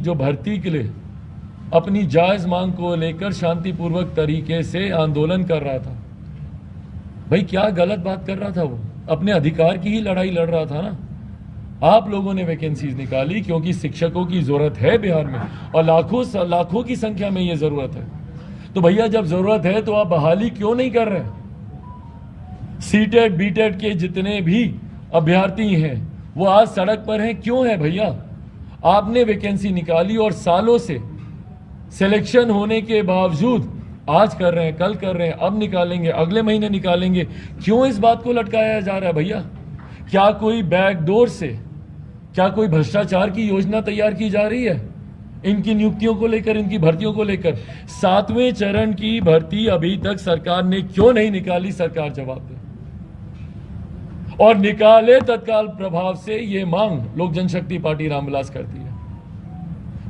जो भर्ती के लिए अपनी जायज मांग को लेकर शांतिपूर्वक तरीके से आंदोलन कर रहा था। भाई क्या गलत बात कर रहा था? वो अपने अधिकार की ही लड़ाई लड़ रहा था ना। आप लोगों ने वैकेंसीज निकाली क्योंकि शिक्षकों की जरूरत है बिहार में, और लाखों लाखों की संख्या में ये जरूरत है। तो भैया जब जरूरत है तो आप बहाली क्यों नहीं कर रहे? सीटेट बीटेट के जितने भी अभ्यर्थी हैं वो आज सड़क पर हैं, क्यों है भैया? आपने वैकेंसी निकाली और सालों से सिलेक्शन होने के बावजूद आज कर रहे हैं, कल कर रहे हैं, अब निकालेंगे, अगले महीने निकालेंगे। क्यों इस बात को लटकाया जा रहा है भैया? क्या कोई बैकडोर से, क्या कोई भ्रष्टाचार की योजना तैयार की जा रही है इनकी नियुक्तियों को लेकर, इनकी भर्तियों को लेकर? 7वें चरण की भर्ती अभी तक सरकार ने क्यों नहीं निकाली? सरकार जवाब दे और निकाले तत्काल प्रभाव से। ये मांग लोक जनशक्ति पार्टी रामविलास करती है।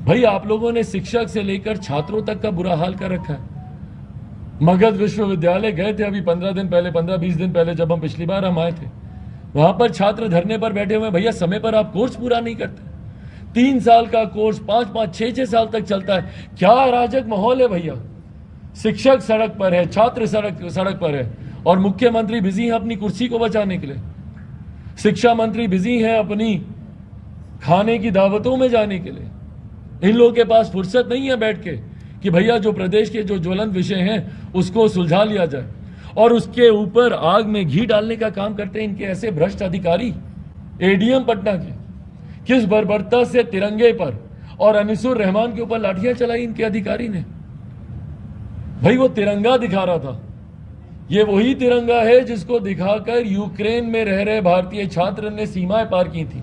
भाई आप लोगों ने शिक्षक से लेकर छात्रों तक का बुरा हाल कर रखा है। मगध विश्वविद्यालय गए थे अभी 15 दिन पहले, 15-20 दिन पहले, जब हम पिछली बार हम आए थे, वहां पर छात्र धरने पर बैठे हुए। भैया समय पर आप कोर्स पूरा नहीं करते। 3 साल का कोर्स 5-5, 6-6 साल तक चलता है। क्या अराजक माहौल है भैया। शिक्षक सड़क पर है, छात्र सड़क पर है, और मुख्यमंत्री बिजी है अपनी कुर्सी को बचाने के लिए। शिक्षा मंत्री बिजी है अपनी खाने की दावतों में जाने के लिए। इन लोगों के पास फुर्सत नहीं है बैठ के कि भैया जो प्रदेश के जो ज्वलंत विषय हैं उसको सुलझा लिया जाए, और उसके ऊपर आग में घी डालने का काम करते हैं इनके ऐसे भ्रष्ट अधिकारी। एडीएम पटना के किस बर्बरता से तिरंगे पर और अनिसुर रहमान के ऊपर लाठियां चलाई इनके अधिकारी ने। भाई वो तिरंगा दिखा रहा था, ये वही तिरंगा है जिसको दिखाकर यूक्रेन में रह रहे भारतीय छात्र ने सीमाएं पार की थी।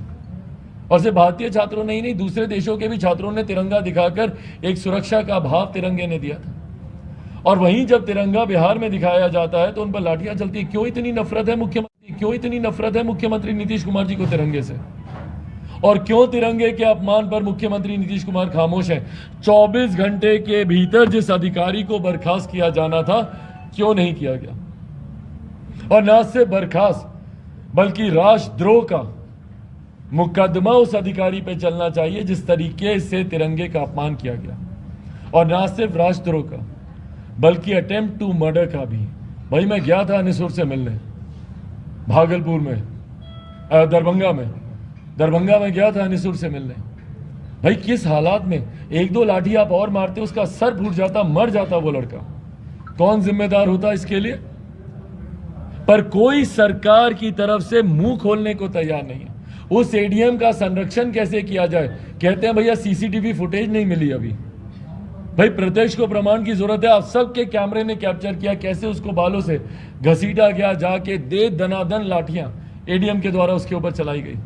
और सिर्फ भारतीय छात्रों ने ही नहीं, दूसरे देशों के भी छात्रों ने तिरंगा दिखाकर एक सुरक्षा का भाव तिरंगे ने दिया था। और वहीं जब तिरंगा बिहार में दिखाया जाता है तो उन पर लाठियां चलती है। क्यों इतनी नफरत है मुख्यमंत्री, क्यों इतनी नफरत है मुख्यमंत्री नीतीश कुमार जी को तिरंगे से? और क्यों तिरंगे के अपमान पर मुख्यमंत्री नीतीश कुमार खामोश है? 24 घंटे के भीतर जिस अधिकारी को बर्खास्त किया जाना था, क्यों नहीं किया गया? और न सिर्फ बर्खास्त बल्कि राष्ट्रद्रोह का मुकदमा उस अधिकारी पे चलना चाहिए जिस तरीके से तिरंगे का अपमान किया गया। और न सिर्फ राष्ट्रद्रोह का बल्कि अटेम्प्ट टू मर्डर का भी। भाई मैं गया था अनिसुर से मिलने, भागलपुर में, दरभंगा में गया था अनिसुर से मिलने। भाई किस हालात में, 1-2 लाठी आप और मारते उसका सर फूट जाता, मर जाता वो लड़का। कौन जिम्मेदार होता इसके लिए? पर कोई सरकार की तरफ से मुंह खोलने को तैयार नहीं है। उस एडीएम का संरक्षण कैसे किया जाए? कहते हैं भैया सीसीटीवी फुटेज नहीं मिली अभी। भाई प्रत्यक्ष को प्रमाण की जरूरत है। आप सबके कैमरे ने कैप्चर किया कैसे उसको बालों से घसीटा गया, जाके दे दनादन लाठियां एडीएम के द्वारा उसके ऊपर चलाई गई।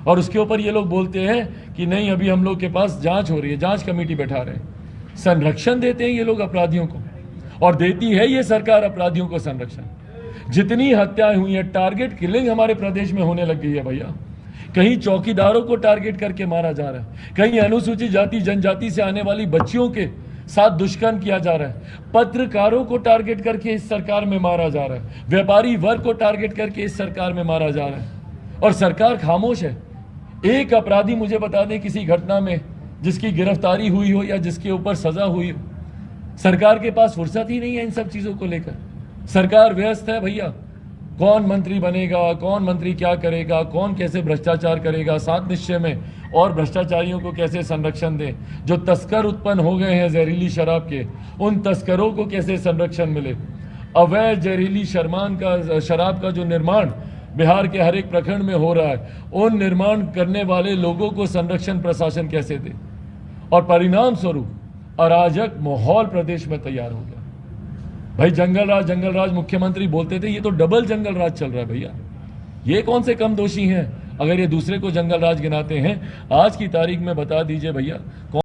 और उसके ऊपर ये लोग बोलते हैं कि नहीं अभी हम लोग के पास जांच हो रही है, जांच कमेटी बैठा रहे हैं। संरक्षण देते हैं ये लोग अपराधियों को, और देती है ये सरकार अपराधियों को संरक्षण। जितनी हत्याएं हुई है, टारगेट किलिंग हमारे प्रदेश में होने लग गई है भैया। कहीं चौकीदारों को टारगेट करके मारा जा रहा है, कहीं अनुसूचित जाति जनजाति से आने वाली बच्चियों के साथ दुष्कर्म किया जा रहा है, पत्रकारों को टारगेट करके इस सरकार में मारा जा रहा है, व्यापारी वर्ग को टारगेट करके इस सरकार में मारा जा रहा है, और सरकार खामोश है। एक अपराधी मुझे बता दें किसी घटना में जिसकी गिरफ्तारी हुई हो या जिसके ऊपर सजा हुई हो। सरकार के पास फुर्सत ही नहीं है इन सब चीजों को लेकर। सरकार व्यस्त है भैया। कौन मंत्री बनेगा, कौन मंत्री क्या करेगा, कौन कैसे भ्रष्टाचार करेगा, 7 निश्चय में और भ्रष्टाचारियों को कैसे संरक्षण दें, जो तस्कर उत्पन्न हो गए हैं जहरीली शराब के, उन तस्करों को कैसे संरक्षण मिले, अवैध जहरीली शराब का जो निर्माण बिहार के हर एक प्रखंड में हो रहा है, उन निर्माण करने वाले लोगों को संरक्षण प्रशासन कैसे दे। और परिणाम स्वरूप अराजक माहौल प्रदेश में तैयार हो गया। भाई जंगल राज मुख्यमंत्री बोलते थे, ये तो डबल जंगल राज चल रहा है भैया। ये कौन से कम दोषी हैं अगर ये दूसरे को जंगल राज गिनाते हैं? आज की तारीख में बता दीजिए भैया।